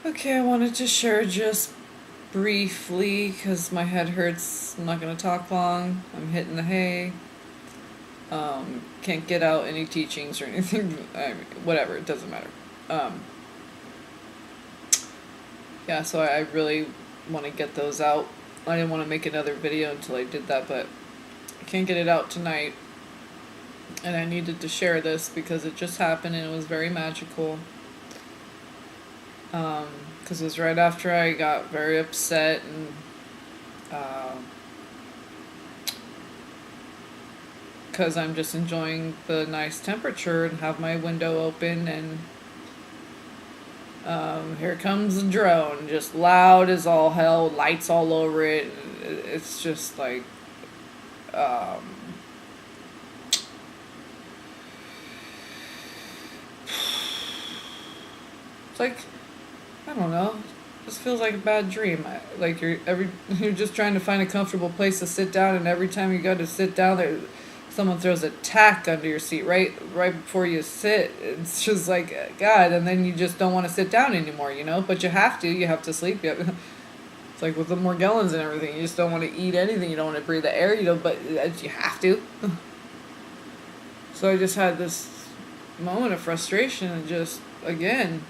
Okay, I wanted to share just briefly because my head hurts. I'm not going to talk long. I'm hitting the hay. Can't get out any teachings or anything. I mean, whatever, it doesn't matter. Um, yeah, so I really want to get those out. I didn't want to make another video until I did that, but I can't get it out tonight. And I needed to share this because it just happened and it was very magical. Because it was right after I got very upset and because I'm just enjoying the nice temperature and have my window open and here comes the drone, just loud as all hell, lights all over it. It's just like um, it's like I don't know. This feels like a bad dream. Like you're just trying to find a comfortable place to sit down, and every time you go to sit down, someone throws a tack under your seat right before you sit. It's just like God, and then you just don't want to sit down anymore, you know. But you have to. You have to sleep. It's like with the Morgellons and everything. You just don't want to eat anything. You don't want to breathe the air. You don't. But you have to. So I just had this moment of frustration and just again.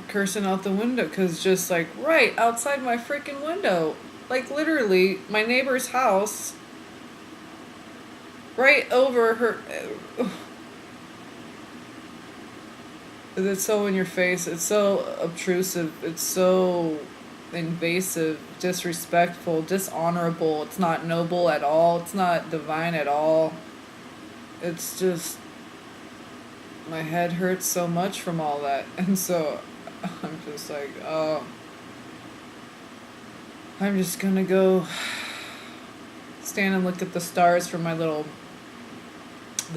Cursing out the window because just like right outside my freaking window, like literally my neighbor's house, right over her. It's so in your face. It's so obtrusive. It's so invasive, disrespectful, dishonorable. It's not noble at all. It's not divine at all. It's just my head hurts so much from all that. And so I'm just like, oh, I'm just gonna go stand and look at the stars from the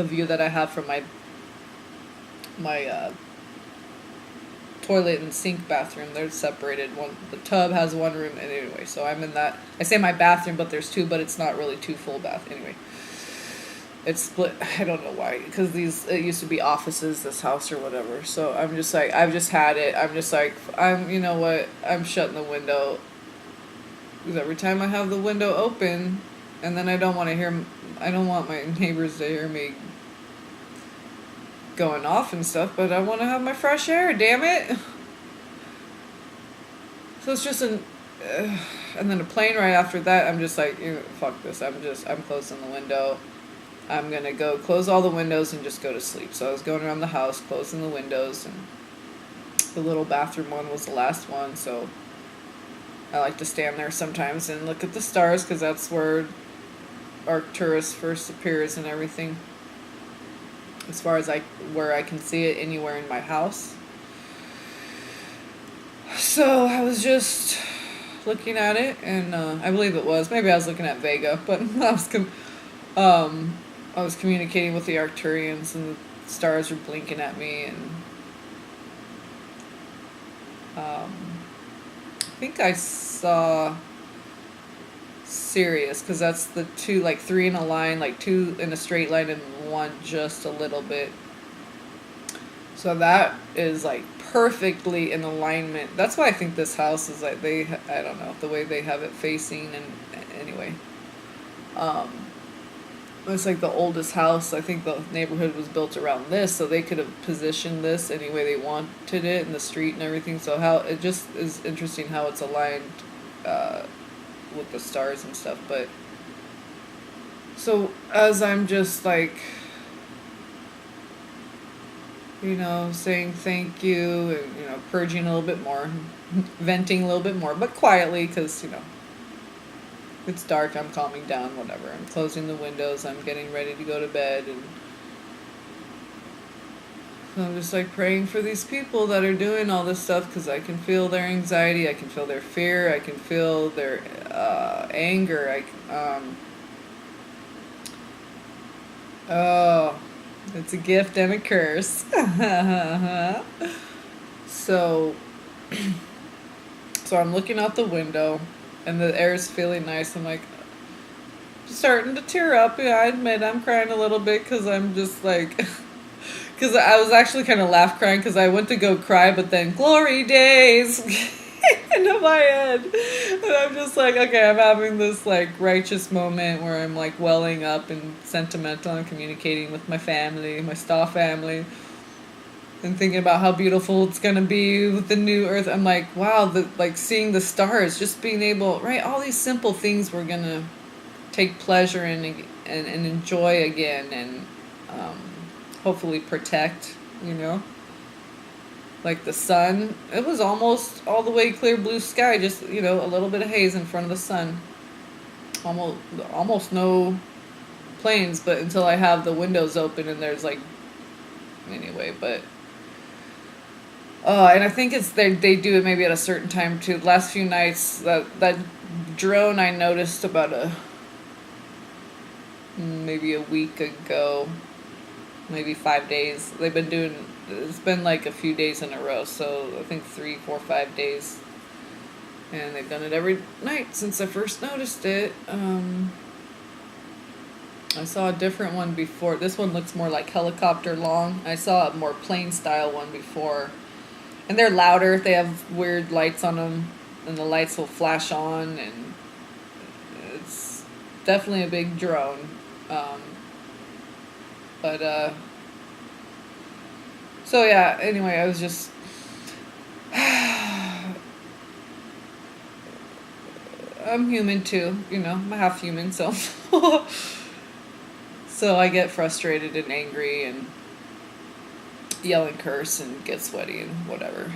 view that I have from my toilet and sink bathroom. They're separated. The tub has one room, and anyway, so I'm in that. I say my bathroom, but there's two, but it's not really two full bath. Anyway, it's split. I don't know why, because it used to be offices, this house or whatever. So I'm just like, I've just had it. I'm just like, you know what? I'm shutting the window. Because every time I have the window open, and then I don't want my neighbors to hear me going off and stuff, but I want to have my fresh air, damn it. So it's just and then a plane right after that. I'm just like, fuck this. I'm closing the window. I'm going to go close all the windows and just go to sleep. So I was going around the house, closing the windows, and the little bathroom one was the last one, so I like to stand there sometimes and look at the stars because that's where Arcturus first appears and everything. As far as where I can see it anywhere in my house. So I was just looking at it, and I believe maybe I was looking at Vega, but I was communicating with the Arcturians, and the stars were blinking at me, and I think I saw Sirius, because that's the two, like 3 in a line, like 2 in a straight line, and 1 just a little bit. So that is like perfectly in alignment. That's why I think this house is like I don't know, the way they have it facing, and anyway. It's like the oldest house. I think the neighborhood was built around this, so they could have positioned this any way they wanted it in the street and everything. So how it just is interesting how it's aligned with the stars and stuff. But so as I'm just like, saying thank you and purging a little bit more, venting a little bit more, but quietly, because it's dark, I'm calming down, whatever. I'm closing the windows, I'm getting ready to go to bed, and so I'm just like praying for these people that are doing all this stuff, because I can feel their anxiety, I can feel their fear, I can feel their anger. Oh, it's a gift and a curse. So, so I'm looking out the window, and the air's feeling nice. I'm like, starting to tear up. Yeah, I admit I'm crying a little bit because I'm just like, Because I was actually kind of laugh crying because I went to go cry, but then glory days into my head. And I'm just like, okay, I'm having this like righteous moment where I'm like welling up and sentimental and communicating with my family, my star family, and thinking about how beautiful it's gonna be with the new earth. I'm like, wow, like seeing the stars, just being able, right? All these simple things we're gonna take pleasure in and enjoy again, and um, hopefully protect, you know. Like the sun, it was almost all the way clear blue sky, just, you know, a little bit of haze in front of the sun. Almost no planes, but until I have the windows open and there's like, anyway, but and I think it's they do it maybe at a certain time too. Last few nights, that drone I noticed about maybe a week ago, maybe 5 days. They've been doing, it's been like a few days in a row, so I think 3, 4, 5 days, and they've done it every night since I first noticed it. I saw a different one before. This one looks more like helicopter long. I saw a more plane style one before, and they're louder. They have weird lights on them, and the lights will flash on, and it's definitely a big drone. But so yeah, anyway, I was just I'm human too, you know, I'm a half human, so so I get frustrated and angry and yell and curse and get sweaty and whatever.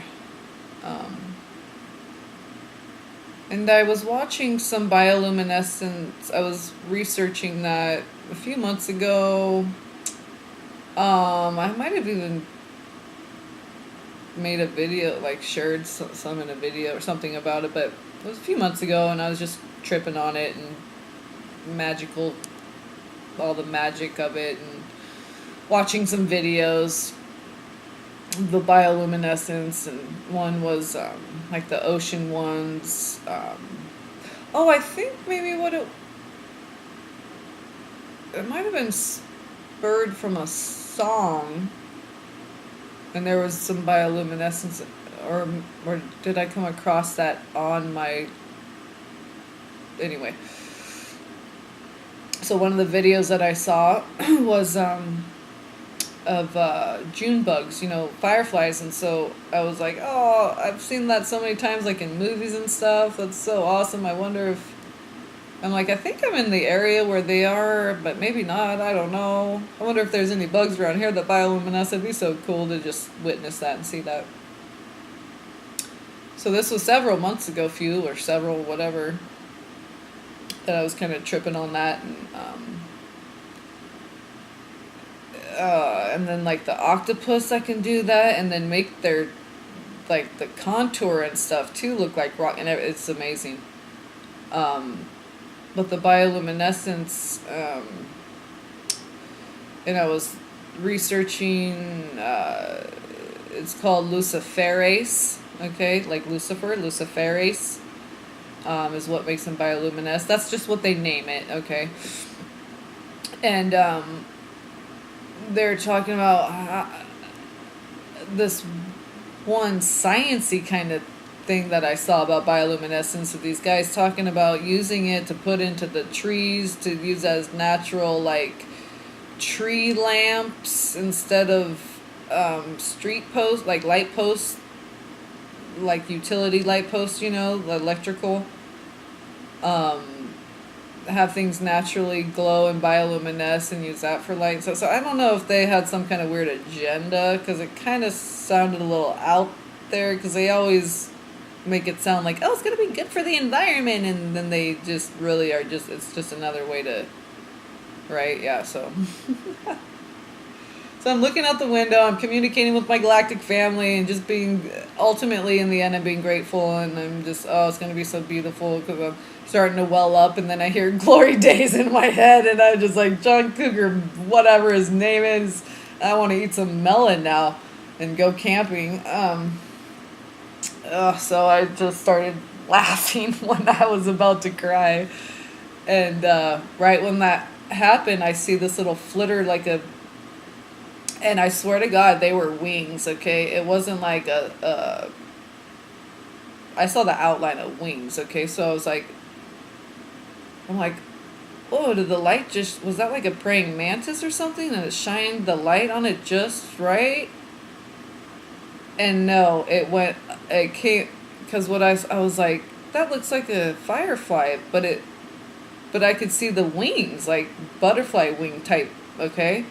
And I was watching some bioluminescence. I was researching that a few months ago. I might have even made a video, like shared some in a video or something about it, but it was a few months ago, and I was just tripping on it and magical, all the magic of it, and watching some videos, the bioluminescence, and one was like the ocean ones. I think maybe it might have been spurred from a song, and there was some bioluminescence, or did I come across that on my, anyway. So one of the videos that I saw was of June bugs, you know, fireflies, and so I was like, oh, I've seen that so many times, like in movies and stuff. That's so awesome. I wonder if I'm like, I think I'm in the area where they are, but maybe not. I don't know. I wonder if there's any bugs around here that bioluminesce. It'd be so cool to just witness that and see that. So this was several months ago, few or several, whatever, that I was kind of tripping on that, and then like the octopus, I can do that, and then make their, like the contour and stuff too look like rock, and it's amazing. But the bioluminescence, and I was researching, it's called luciferase, okay, like Lucifer, luciferase, is what makes them bioluminesce. That's just what they name it, okay. And they're talking about this one science-y kind of thing that I saw about bioluminescence, of these guys talking about using it to put into the trees, to use as natural, like, tree lamps instead of street posts, like light posts, like utility light posts, you know, electrical. Have things naturally glow and bioluminesce and use that for light. So I don't know if they had some kind of weird agenda, because it kind of sounded a little out there, because they always make it sound like, oh, it's going to be good for the environment, and then they just really are just, it's just another way to, right? Yeah, so. So I'm looking out the window, I'm communicating with my galactic family, and just being, ultimately in the end, I'm being grateful, and I'm just, oh, it's going to be so beautiful, because I'm starting to well up, and then I hear Glory Days in my head, and I'm just like, John Cougar, whatever his name is, I want to eat some melon now and go camping. So I just started laughing when I was about to cry, and right when that happened, I see this little flitter, like a And I swear to God, they were wings, okay? It wasn't like I saw the outline of wings, okay? So I'm like, oh, did the light was that like a praying mantis or something? And it shined the light on it just right? And no, it came, because I was like, that looks like a firefly, but I could see the wings, like butterfly wing type, okay?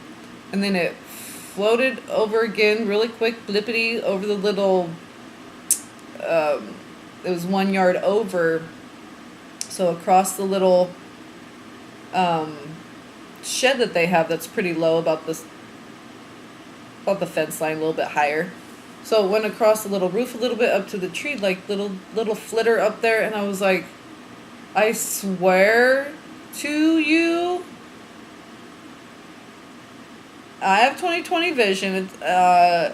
And then it floated over again really quick, blippity, over the little, it was 1 yard over, so across the little shed that they have that's pretty low, about the fence line, a little bit higher. So it went across the little roof a little bit up to the tree, like little flitter up there, and I was like, I swear to you, I have 20/20 vision. I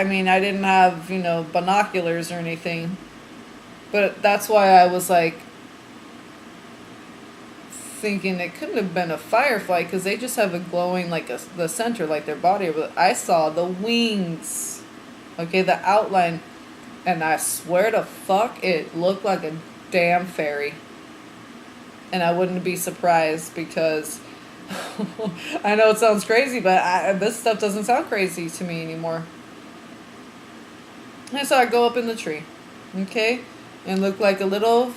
mean, I didn't have, binoculars or anything, but that's why I was like thinking it couldn't have been a firefly, because they just have a glowing, like the center, like their body. But I saw the wings, okay, the outline, and I swear to fuck, it looked like a damn fairy. And I wouldn't be surprised, because I know it sounds crazy, but this stuff doesn't sound crazy to me anymore. And so I go up in the tree, okay, and look like a little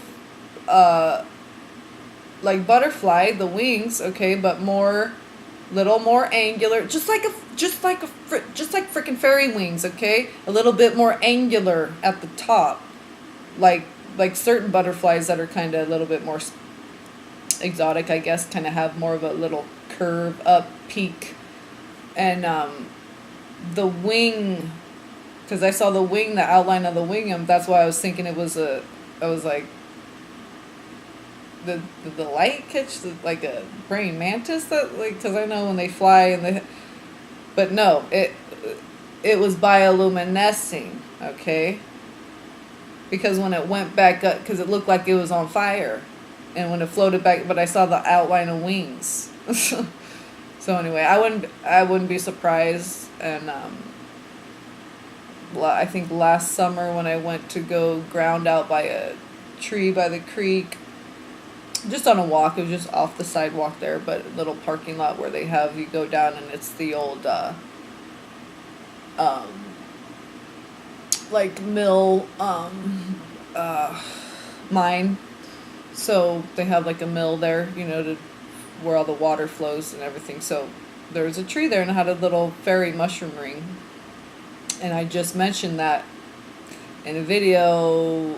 like butterfly, the wings, okay, but little more angular, just like freaking fairy wings, okay, a little bit more angular at the top, like certain butterflies that are kind of a little bit more exotic, I guess, kind of have more of a little curve up peak, and the wing, because I saw the wing, the outline of the wing, and that's why I was thinking I was like, the light catch like a praying mantis, that, like, because I know when they fly but no, it was bioluminescing, okay, because when it went back up, because it looked like it was on fire, and when it floated back, but I saw the outline of wings. So anyway, I wouldn't be surprised. And I think last summer when I went to go ground out by a tree by the creek, just on a walk, it was just off the sidewalk there, but a little parking lot where you go down, and it's the old like mill mine. So they have like a mill there, where all the water flows and everything. So there was a tree there, and it had a little fairy mushroom ring. And I just mentioned that in a video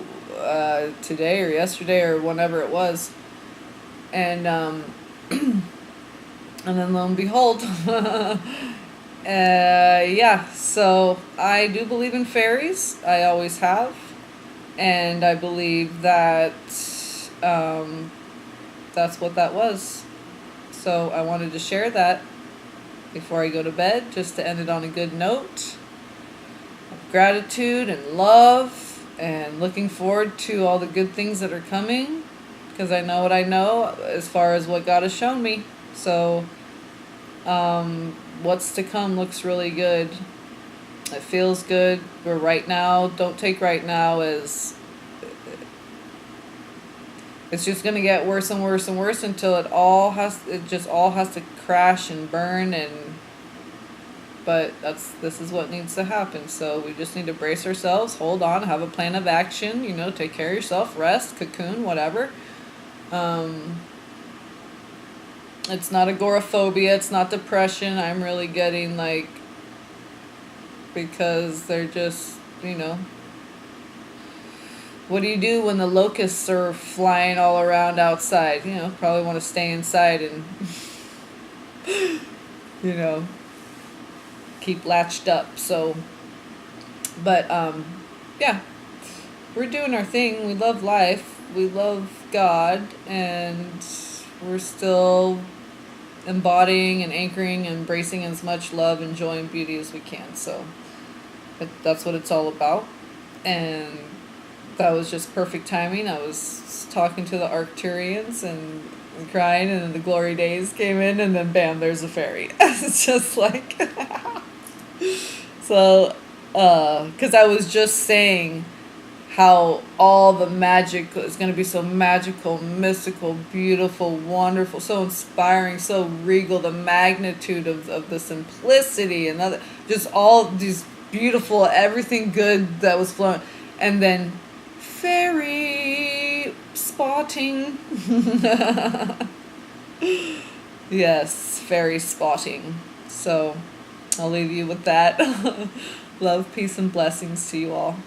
today or yesterday or whenever it was. And and then lo and behold, yeah, so I do believe in fairies. I always have. And I believe that that's what that was. So I wanted to share that before I go to bed, just to end it on a good note of gratitude and love, and looking forward to all the good things that are coming, because I know what I know as far as what God has shown me. So what's to come looks really good. It feels good. But right now, don't take right now as it's just going to get worse and worse and worse until it all has to crash and burn. But this is what needs to happen. So we just need to brace ourselves, hold on, have a plan of action, take care of yourself, rest, cocoon, whatever. It's not agoraphobia, it's not depression. I'm really getting because they're just, what do you do when the locusts are flying all around outside? Probably want to stay inside and, keep latched up. So, but, yeah, we're doing our thing. We love life. We love God, and we're still embodying and anchoring and embracing as much love and joy and beauty as we can. So that's what it's all about. And that was just perfect timing. I was talking to the Arcturians, and and crying, and then the glory days came in, and then bam, there's a fairy. It's just like, so, because I was just saying how all the magic is going to be so magical, mystical, beautiful, wonderful, so inspiring, so regal, the magnitude of the simplicity and other, just all these beautiful, everything good that was flowing. And then fairy spotting. Yes, fairy spotting. So I'll leave you with that. Love, peace, and blessings to you all.